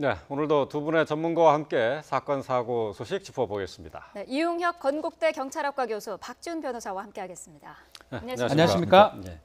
네, 오늘도 두 분의 전문가와 함께 사건 사고 소식 짚어보겠습니다. 네, 이웅혁 건국대 경찰학과 교수, 박지훈 변호사와 함께하겠습니다. 네, 안녕하십니까? 네.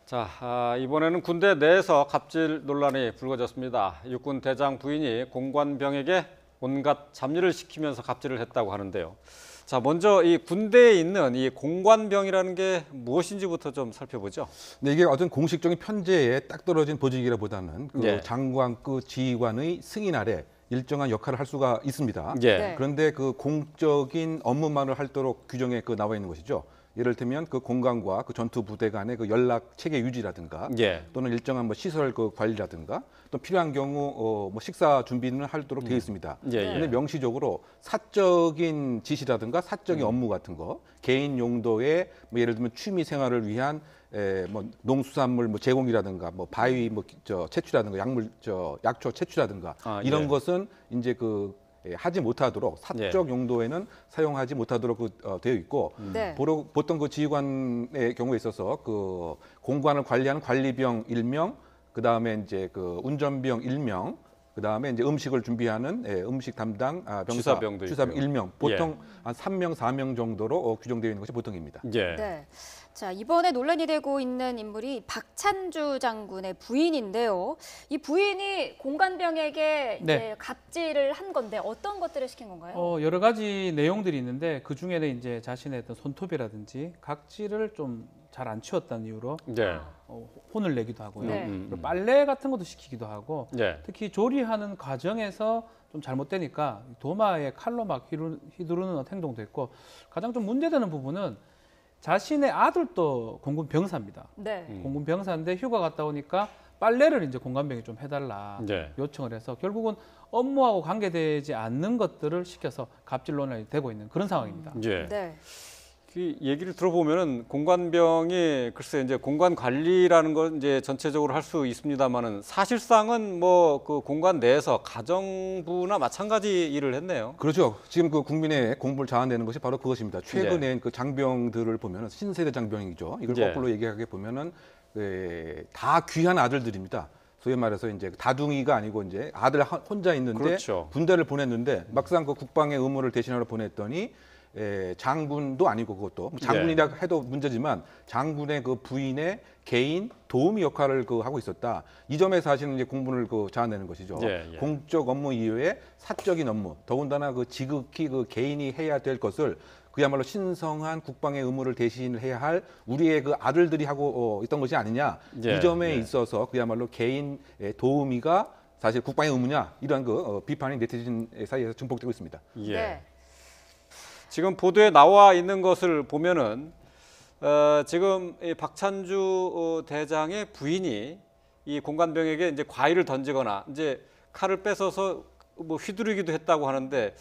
자, 이번에는 군대 내에서 갑질 논란이 불거졌습니다. 육군 대장 부인이 공관병에게 온갖 잡일을 시키면서 갑질을 했다고 하는데요. 자, 먼저 이 군대에 있는 이 공관병이라는 게 무엇인지부터 좀 살펴보죠. 네, 이게 어떤 공식적인 편제에 딱 떨어진 보직이라보다는 그 예. 장관급 지휘관의 승인 아래 일정한 역할을 할 수가 있습니다. 예. 네. 그런데 그 공적인 업무만을 하도록 규정에 나와 있는 것이죠. 예를 들면 그 공관과 그 전투 부대 간의 그 연락 체계 유지라든가 예. 또는 일정한 뭐 시설 그 관리라든가 또 필요한 경우 뭐 식사 준비는 하도록 되어 있습니다. 예, 그런데 예. 명시적으로 사적인 지시라든가 사적인 업무 같은 거, 개인 용도의 뭐 예를 들면 취미 생활을 위한 뭐 농수산물 뭐 제공이라든가 뭐 바위 뭐 채취라든가 약물 약초 채취라든가 이런 예. 것은 이제 하지 못하도록 사적 용도에는 사용하지 못하도록 되어 있고 네. 보통 그 지휘관의 경우에 있어서 그 공관을 관리하는 관리병 1명, 그 다음에 이제 그 운전병 1명, 그 다음에 이제 음식을 준비하는 음식 담당 병사, 주사병도 주사병 있고요. 1명, 보통 한 3명, 4명 정도로 규정되어 있는 것이 보통입니다. 예. 네. 자, 이번에 논란이 되고 있는 인물이 박찬주 장군의 부인인데요. 이 부인이 공관병에게 네. 이제 갑질을 한 건데 어떤 것들을 시킨 건가요? 여러 가지 내용들이 있는데 그 중에는 이제 자신의 어떤 손톱이라든지 각질을 좀 잘 안 치웠다는 이유로 네. 혼을 내기도 하고요. 네. 그리고 빨래 같은 것도 시키기도 하고 예. 특히 조리하는 과정에서 좀 잘못되니까 도마에 칼로 막 휘두르는 행동도 있고 가장 좀 문제되는 부분은 자신의 아들도 공군 병사입니다. 네. 공군 병사인데 휴가 갔다 오니까 빨래를 이제 공관병이 좀 해달라 네. 요청을 해서 결국은 업무하고 관계되지 않는 것들을 시켜서 갑질 논란이 되고 있는 그런 상황입니다. 예. 네. 그 얘기를 들어보면은 공관병이 글쎄 이제 공관 관리라는 건 이제 전체적으로 할 수 있습니다만은 사실상은 뭐 그 공관 내에서 가정부나 마찬가지 일을 했네요. 그렇죠. 지금 그 국민의 공부를 자아내는 것이 바로 그것입니다. 최근에 그 장병들을 보면은 신세대 장병이죠. 이걸 예. 거꾸로 얘기하게 보면은 다 귀한 아들들입니다. 소위 말해서 이제 다둥이가 아니고 이제 아들 혼자 있는데 그렇죠. 군대를 보냈는데 막상 그 국방의 의무를 대신하러 보냈더니 장군도 아니고 그것도 장군이라 해도 문제지만 장군의 그 부인의 개인 도우미 역할을 하고 있었다. 이 점에 사실은 이제 공분을 자아내는 것이죠. 예, 예. 공적 업무 이외에 사적인 업무, 더군다나 지극히 개인이 해야 될 것을 그야말로 신성한 국방의 의무를 대신을 해야 할 우리의 그 아들들이 하고 있던 것이 아니냐. 예, 이 점에 예. 있어서 그야말로 개인 도우미가 사실 국방의 의무냐 이런 비판이 네티즌 사이에서 증폭되고 있습니다. 예. 네. 지금 보도에 나와 있는 것을 보면은 지금 이 박찬주 대장의 부인이 이 공관병에게 이제 과일을 던지거나 이제 칼을 뺏어서 뭐 휘두르기도 했다고 하는데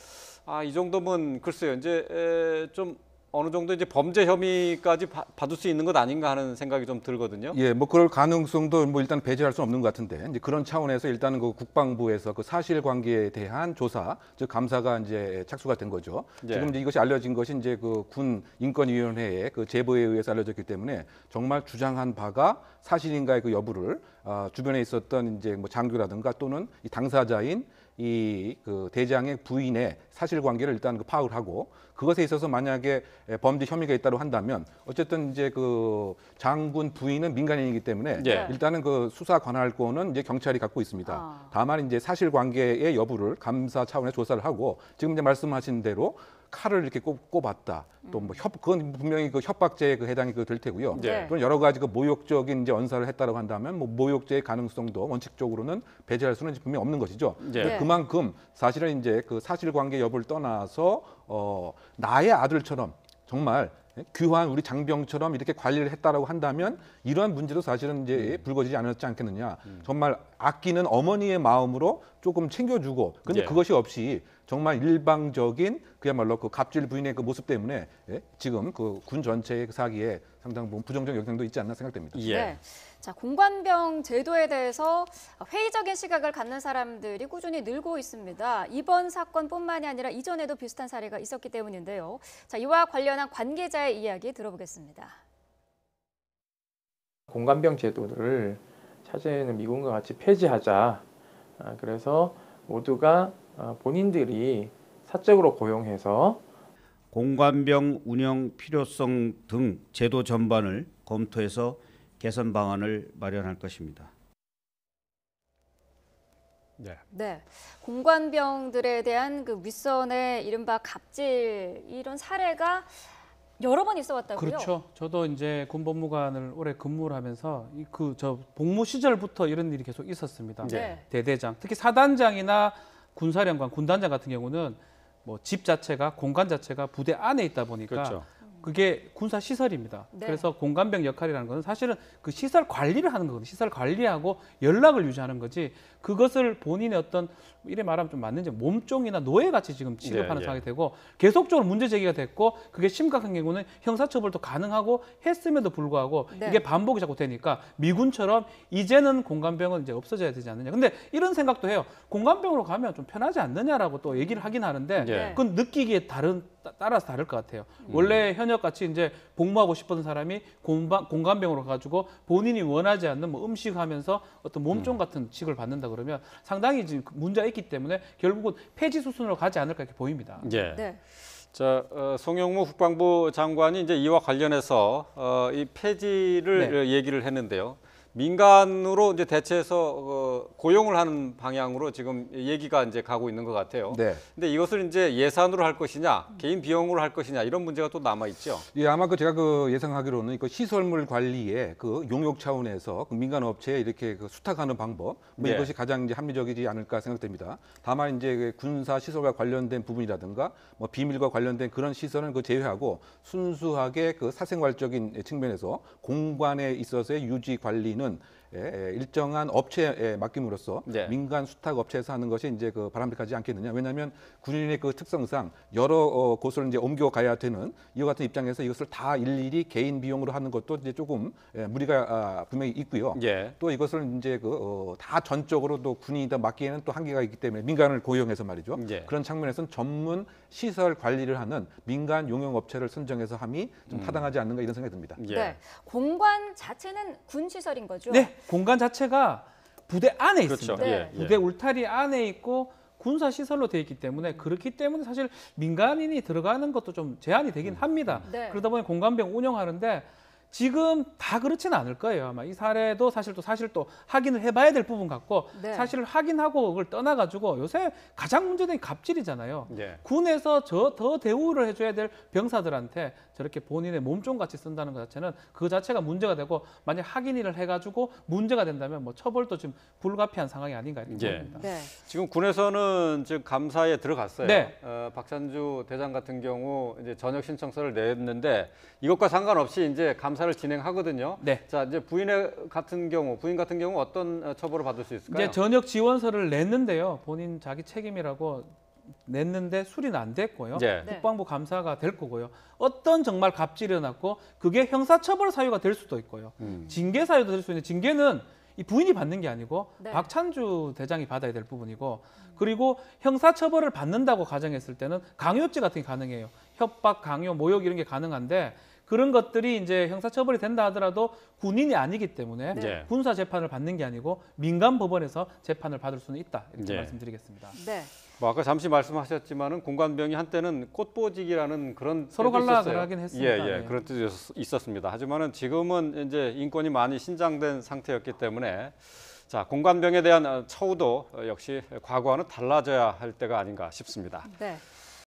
이 정도면 글쎄요 이제 좀 어느 정도 이제 범죄 혐의까지 받을 수 있는 것 아닌가 하는 생각이 좀 들거든요. 예, 뭐 그럴 가능성도 뭐 일단 배제할 수는 없는 것 같은데 이제 그런 차원에서 일단은 그 국방부에서 그 사실관계에 대한 조사, 즉 감사가 이제 착수가 된 거죠. 예. 지금 이제 이것이 알려진 것이 이제 그 군 인권위원회의 그 제보에 의해서 알려졌기 때문에 정말 주장한 바가 사실인가의 그 여부를 주변에 있었던 이제 뭐 장교라든가 또는 이 당사자인 이 그 대장의 부인의 사실관계를 일단 파악을 하고 그것에 있어서 만약에 범죄 혐의가 있다고 한다면 어쨌든 이제 그 장군 부인은 민간인이기 때문에 예. 일단은 그 수사 관할권은 이제 경찰이 갖고 있습니다. 다만 이제 사실관계의 여부를 감사 차원의 조사를 하고 지금 이제 말씀하신 대로 칼을 이렇게 꼽았다. 또 뭐 그건 분명히 그 협박죄에 해당이 될 테고요. 네. 또는 여러 가지 그 모욕적인 이제 언사를 했다고 한다면 뭐 모욕죄의 가능성도 원칙적으로는 배제할 수는 분명히 없는 것이죠. 네. 그만큼 사실은 이제 그 사실관계 여부를 떠나서 나의 아들처럼 정말 귀한 우리 장병처럼 이렇게 관리를 했다라고 한다면 이러한 문제도 사실은 이제 불거지지 않았지 않겠느냐. 정말 아끼는 어머니의 마음으로 조금 챙겨주고 근데 예. 그것이 없이 정말 일방적인 그야말로 그 갑질 부인의 그 모습 때문에 지금 그 군 전체의 그 사기에 상당 부분 부정적 영향도 있지 않나 생각됩니다. 예. 네. 자, 공관병 제도에 대해서 회의적인 시각을 갖는 사람들이 꾸준히 늘고 있습니다. 이번 사건뿐만이 아니라 이전에도 비슷한 사례가 있었기 때문인데요. 자, 이와 관련한 관계자의 이야기 들어보겠습니다. 공관병 제도를 차제는 미군과 같이 폐지하자 그래서 모두가 본인들이 사적으로 고용해서 공관병 운영 필요성 등 제도 전반을 검토해서 개선 방안을 마련할 것입니다. 네, 공관병들에 대한 그 윗선의 이른바 갑질 이런 사례가 여러 번 있어 왔다고요? 그렇죠. 저도 이제 군법무관을 오래 근무를 하면서 저 복무 시절부터 이런 일이 계속 있었습니다. 네. 대대장, 특히 사단장이나 군사령관, 군단장 같은 경우는 뭐 집 자체가 공간 자체가 부대 안에 있다 보니까 그렇죠. 그게 군사 시설입니다. 네. 그래서 공관병 역할이라는 것은 사실은 그 시설 관리를 하는 거거든요. 시설 관리하고 연락을 유지하는 거지. 그것을 본인의 어떤 이래 말하면 좀 맞는지 몸종이나 노예같이 지금 취급하는 예. 상황이 되고 계속적으로 문제 제기가 됐고 그게 심각한 경우는 형사처벌도 가능하고 했음에도 불구하고 네. 이게 반복이 자꾸 되니까 미군처럼 이제는 공관병은 이제 없어져야 되지 않느냐. 근데 이런 생각도 해요. 공관병으로 가면 좀 편하지 않느냐라고 또 얘기를 하긴 하는데 예. 그건 느끼기에 따라서 다를 것 같아요. 원래 현역 같이 이제 복무하고 싶었던 사람이 공관병으로 가지고 본인이 원하지 않는 뭐 음식하면서 어떤 몸종 같은 취급을 받는다 그러면 상당히 지금 문제가 있기 때문에 결국은 폐지 수순으로 가지 않을까 이렇게 보입니다. 예. 네. 자, 송영무 국방부 장관이 이제 이와 관련해서 이 폐지를 얘기를 했는데요. 민간으로 이제 대체해서 고용을 하는 방향으로 지금 얘기가 이제 가고 있는 것 같아요. 네. 근데 이것을 이제 예산으로 할 것이냐, 개인 비용으로 할 것이냐 이런 문제가 또 남아 있죠. 예, 아마 제가 예상하기로는 그 시설물 관리에 그 용역 차원에서 그 민간 업체에 이렇게 그 수탁하는 방법, 뭐 예. 이것이 가장 이제 합리적이지 않을까 생각됩니다. 다만 이제 그 군사 시설과 관련된 부분이라든가 뭐 비밀과 관련된 그런 시설은 그 제외하고 순수하게 그 사생활적인 측면에서 공관에 있어서의 유지 관리는 일정한 업체에 맡김으로써 네. 민간 수탁 업체에서 하는 것이 이제 그 바람직하지 않겠느냐. 왜냐하면 군인의 그 특성상 여러 곳을 이제 옮겨가야 되는 이와 같은 입장에서 이것을 다 일일이 개인 비용으로 하는 것도 이제 조금 무리가 분명히 있고요. 예. 또 이것을 이제 다 전적으로 또 군인이다 맡기에는 또 한계가 있기 때문에 민간을 고용해서 말이죠. 예. 그런 측면에서는 전문 시설 관리를 하는 민간 용역 업체를 선정해서 함이 좀 타당하지 않는가 이런 생각이 듭니다. 예. 네. 공관 자체는 군 시설인 거죠? 네, 공간 자체가 부대 안에 그렇죠. 있습니다. 네. 예. 부대 울타리 안에 있고 군사 시설로 되어 있기 때문에 그렇기 때문에 사실 민간인이 들어가는 것도 좀 제한이 되긴 합니다. 네. 그러다 보니 공관병 운영하는데 지금 다 그렇지는 않을 거예요. 아마 이 사례도 사실 또 확인을 해봐야 될 부분 같고 네. 사실 확인하고 그걸 떠나가지고 요새 가장 문제된 갑질이잖아요. 예. 군에서 더 대우를 해줘야 될 병사들한테 저렇게 본인의 몸종 같이 쓴다는 것 자체는 그 자체가 문제가 되고 만약 확인을 해가지고 문제가 된다면 뭐 처벌도 지금 불가피한 상황이 아닌가 이렇게 예. 보입니다. 네. 지금 군에서는 지금 감사에 들어갔어요. 네. 박찬주 대장 같은 경우 이제 전역 신청서를 냈는데 이것과 상관없이 이제 감사를 진행하거든요. 네. 자, 이제 부인 같은 경우 어떤 처벌을 받을 수 있을까요? 이제 전역 지원서를 냈는데요. 본인 자기 책임이라고 냈는데 수리는 안 됐고요. 예. 네. 국방부 감사가 될 거고요. 어떤 정말 갑질이 일어났고 그게 형사처벌 사유가 될 수도 있고요. 징계 사유도 될 수 있는데 징계는 이 부인이 받는 게 아니고 네. 박찬주 대장이 받아야 될 부분이고 그리고 형사처벌을 받는다고 가정했을 때는 강요죄 같은 게 가능해요. 협박, 강요, 모욕 이런 게 가능한데 그런 것들이 이제 형사처벌이 된다 하더라도 군인이 아니기 때문에 네. 군사 재판을 받는 게 아니고 민간 법원에서 재판을 받을 수는 있다 이렇게 네. 말씀드리겠습니다. 네. 뭐 아까 잠시 말씀하셨지만은 공관병이 한때는 꽃보직이라는 그런 서로 때도 갈라 있었어요. 그러긴 했습니다. 예, 예. 예. 그런 뜻이 있었습니다. 하지만은 지금은 이제 인권이 많이 신장된 상태였기 때문에 자, 공관병에 대한 처우도 역시 과거와는 달라져야 할 때가 아닌가 싶습니다. 네.